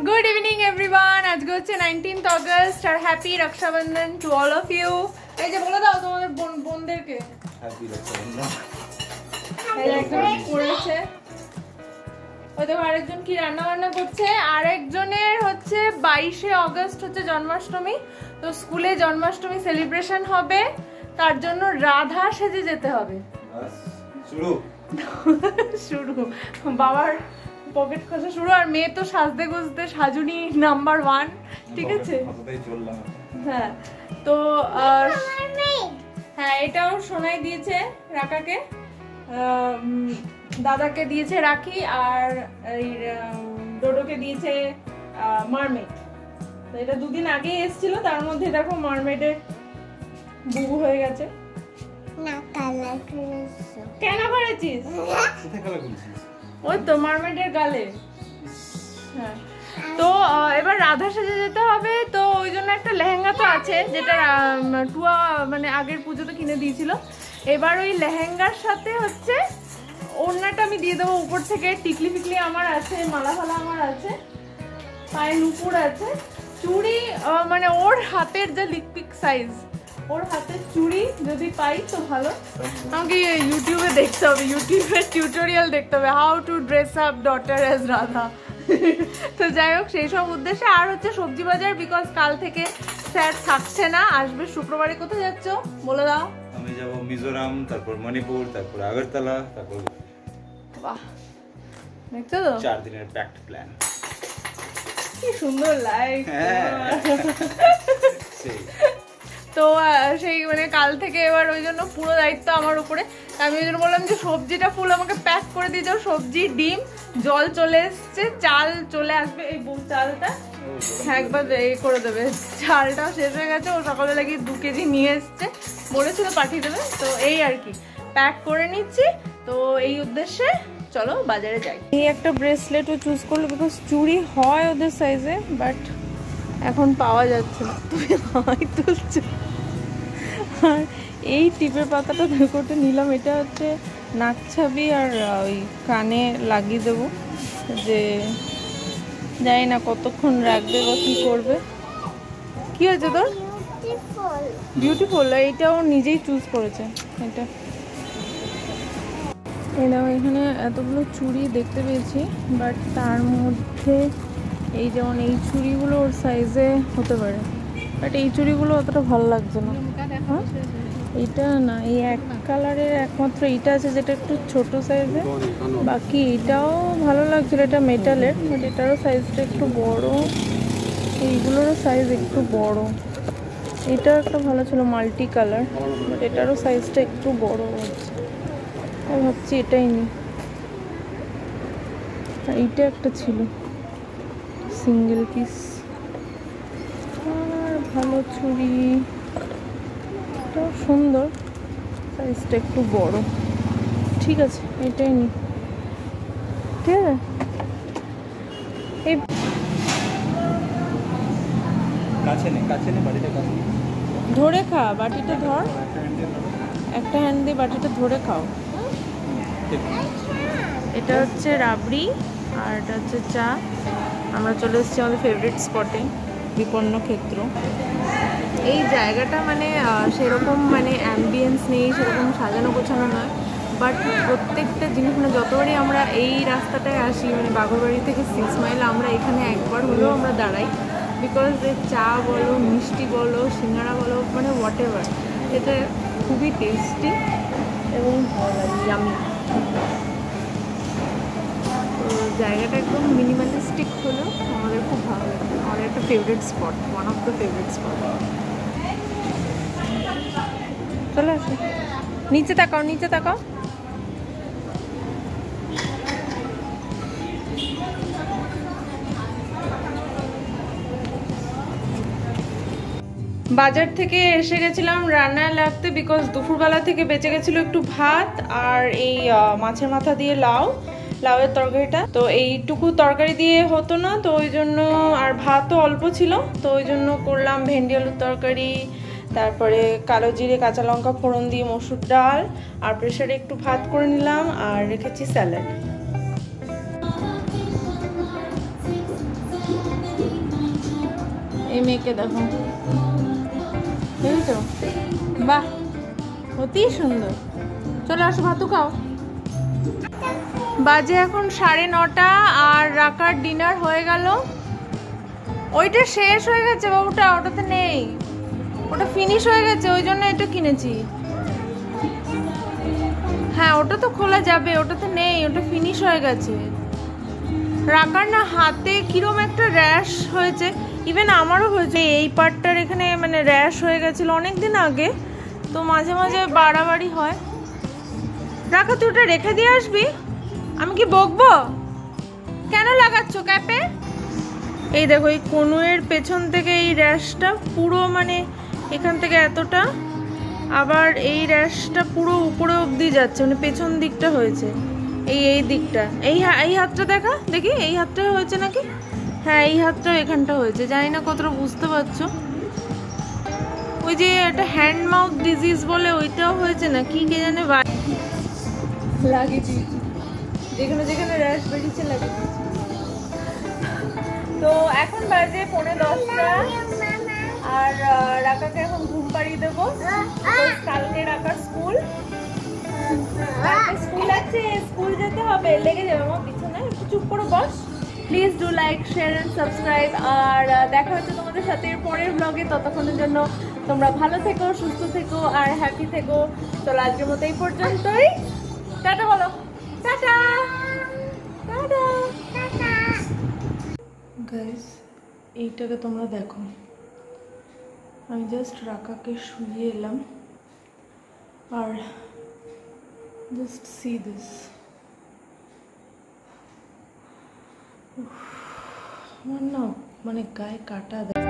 Good evening everyone. আজকে হচ্ছে 19th August আর happy Rakshabandhan to all of you. এই যে বলে দাও তোমাদের বোনদেরকে হ্যাপি রক্ষাবন্ধন। এই একজন পড়েছে, ওই দেখো আরেকজন কি রান্না বান্না করছে। আরেকজনের হচ্ছে 22শে অগস্ট হচ্ছে জন্মাষ্টমী, তো স্কুলে জন্মাষ্টমী সেলিব্রেশন হবে, তার জন্য রাধা সেজে যেতে হবে। শুরু শুরু বাবার পকেট খসা শুরু। আর মেয়ে তো সাজতে গুজতে সাজুনি নাম্বার 1, ঠিক আছে। হ্যাঁ তো হ্যাঁ এটাও সোনাই দিয়েছে রাকাকে, দাদাকে দিয়েছে রাখি, আর এই ডোডোকে দিয়েছে মারমেড। তো এটা দুদিন আগে এসেছিল, তার মধ্যে দেখো মারমেডের বুবু হয়ে গেছে। না কালার করেছো কেন করেছিস? কোথায় কালার করেছিস? ওই তো মারমেডের গালে। হ্যাঁ তো এবার রাধা সেজে যেতে হবে, তো ওই জন্য একটা লেহেঙ্গা তো আছে যেটা টুয়া মানে আগের পুজোতে কিনে দিয়েছিল। এবার ওই লেহেঙ্গার সাথে হচ্ছে ওড়নাটা আমি দিয়ে দেবো উপর থেকে। টিকলি ফিকলি আমার আছে, মালা ফালা আমার আছে, পায়ে নুপুর আছে, চুড়ি মানে ওর হাতের যে লিপস্টিক সাইজ, ওর হাতের চুড়ি যদি পাই তো ভালো। আমাকে ইউটিউবে দেখতে হবে, ইউটিউবে টিউটোরিয়াল দেখতে হবে, how to dress up daughter as Radha. তো যাই হোক সেই সব উদ্দেশ্যে। আর হচ্ছে সবজি বাজার, বিকজ কাল থেকে স্যার থাকছে না, আসবে শুক্রবারে। কোথায় যাচ্ছ বলে দাও? আমি যাব মিজোরাম, তারপর মণিপুর, তারপর আগরতলা, তারপর বাহ দেখছো তো 4 দিনের প্যাকড প্ল্যান। কি সুন্দর লাইফ। তো সেই মানে কাল থেকে এবার ওই জন্য পুরো দায়িত্ব আমার উপরে। আমি ওই জন্য বললাম যে সবজিটা ফুল আমাকে প্যাক করে দিয়ে যাও। সবজি, ডিম, জল চলে এসছে, চাল চলে আসবে। এই চালটা একবার করে দেবে। চালটাও শেষ হয়ে গেছে, ও সকালে লাগিয়ে 2 কেজি নিয়ে এসছে, বলেছিল পাঠিয়ে দেবে। তো এই আর কি প্যাক করে নিচ্ছি। তো এই উদ্দেশ্যে চলো বাজারে যাই। এই একটা ব্রেসলেটও চুজ করলো, বিকজ চুড়ি হয় ওদের সাইজে, বাট এখন পাওয়া যাচ্ছে না। তুমি হাই তুলছো। আর এই টিপের পাতাটা করতে নিলাম, এটা হচ্ছে নাকছাবি আর ওই কানে লাগিয়ে দেবো, যে জানি না কতক্ষণ রাখবে বা কী করবে। কি হয়েছে তোর? বিউটিফুল। এইটাও নিজেই চুজ করেছে। এটা এটাও এখানে এতগুলো চুড়ি দেখতে পেয়েছি, বাট তার মধ্যে এই যেমন এই চুড়িগুলো ওর সাইজে হতে পারে, বাট এই চুড়িগুলো অতটা ভালো লাগছে না। হ্যাঁ এইটা না, এই এক কালারের একমাত্র এইটা আছে যেটা একটু ছোট সাইজে, বাকি এটাও ভালো লাগছিল, এটা মেটালের, বাট এটারও সাইজটা একটু বড়, এইগুলোরও সাইজ একটু বড়। এটাও একটা ভালো ছিল মাল্টি কালার, বাট এটারও সাইজটা একটু বড় হচ্ছে। আমি ভাবছি এটাই নিই। আর এইটা একটা ছিল সিঙ্গেল পিস, আর ভালো চুড়ি, এটাও সুন্দর, সাইজটা একটু বড়। ঠিক আছে এটাই নিই। ঠিক আছে এই কাছে নে বাড়িতে ধরে খা, বাটিটা ধর, একটা হ্যান্ড দিয়ে বাটিটা ধরে খাও। এটা হচ্ছে রাবড়ি আর এটা হচ্ছে চা। আমরা চলে এসেছি আমাদের ফেভারিট স্পটে, বিপন্ন ক্ষেত্র। এই জায়গাটা মানে সেরকম মানে অ্যাম্বিয়েন্স নেই, সেরকম সাজানো গোছানো নয়, বাট প্রত্যেকটা জিনিস মানে যতবারই আমরা এই রাস্তাটায় আসি, মানে বাঘরবাড়ি থেকে 6 মাইল, আমরা এখানে একবার হলেও আমরা দাঁড়াই, বিকজ চা বলো, মিষ্টি বলো, সিঙ্গাড়া বলো, মানে হোয়াট এভার, এটা খুবই টেস্টি এবং ভালো লাগে, ইয়ামি। তো জায়গাটা একদম মিনিমালিস্টিক হলেও আমাদের খুব ভালো লাগে। আমাদের একটা favourite sport, one of the favourite sport. চলে আসো, নিচে তাকাও, নিচে তাকাও। বাজার থেকে এসে গেছিলাম রান্নায় লাগতে, বিকজ দুপুরবেলা থেকে বেঁচে গেছিলো একটু ভাত আর এই মাছের মাথা দিয়ে লাউয়ের তরকারিটা। তো এইটুকু তরকারি দিয়ে হতো না, তো ওই জন্য, আর ভাতও অল্প ছিল, তো ওই জন্য করলাম ভেন্ডি আলুর তরকারি, তারপরে কালো জিরে কাঁচা লঙ্কা ফোড়ন দিয়ে মসুর ডাল, আর প্রেসারে একটু ভাত করে নিলাম, আর রেখেছি স্যালাড। মেয়েকে দেখো, বুঝছো? বাহ, অতি সুন্দর। চলে আসো, ভাতু খাও। বাজে এখন 9:30 আর রাকার ডিনার হয়ে গেল। ওইটা শেষ হয়ে গেছে বাবুটা, ওটাতে নেই, ওটা ফিনিশ হয়ে গেছে, ওই জন্য এটা কিনেছি। হ্যাঁ, ওটা তো খোলা যাবে, ওটাতে নেই, ওটা ফিনিশ হয়ে গেছে। রাকার না হাতে কিরম একটা র্যাশ হয়েছে, ইভেন আমারও হয়েছে। এই পার্টটার এখানে মানে র্যাশ হয়ে গেছিল অনেকদিন আগে, তো মাঝে মাঝে বাড়াবাড়ি হয়। রাকা, তুই ওটা রেখে দিয়ে আসবি, আমি কি বকবো? কেন লাগাচ্ছ ক্যাপে? এই দেখো, এই কনুয়ের পেছন থেকে এই র্যাশটা পুরো, মানে এখান থেকে এতটা, আবার এই র্যাশটা পুরো উপরে অবধি যাচ্ছে, মানে পেছন দিকটা হয়েছে, এই দিকটা। এই হাতটা দেখা দেখি, এই হাতটা হয়েছে নাকি? হ্যাঁ, এই হাতটাও এখানটা হয়েছে, জানি না কতটা বুঝতে পারছো। ওই যে একটা হ্যান্ড মাউথ ডিজিজ বলে, ওইটাও হয়েছে না কি কে জানে, লাগিয়ে দিয়েছি যেখানে যেখানে র্যাশ বেরিয়েছে, লাগিয়ে দিয়েছি। তো এখন বাজে 9:45 আর রাকাকে এখন ঘুম পাড়িয়ে দেবো। কালকে রাকার স্কুল আছে, স্কুল যেতে হবে, লেগে যাবে আমার পিছনে। একটু চুপ করে বস। Please do like, share and subscribe. আর দেখা হচ্ছে তোমাদের সাথে পরের ব্লগে। ততক্ষণের জন্য তোমরা ভালো থেকো, সুস্থ থেকো আর হ্যাপি থেকো। চলো আজকের মতো এই পর্যন্তই। টাটা বলো, টাটা টাটা টাটা। গাইস, এইটাকে তোমরা দেখো, আমি জাস্ট রাকাকে শুয়ে এলাম আর জাস্ট সি দিস। আমার না মানে গায়ে কাটা দেয়।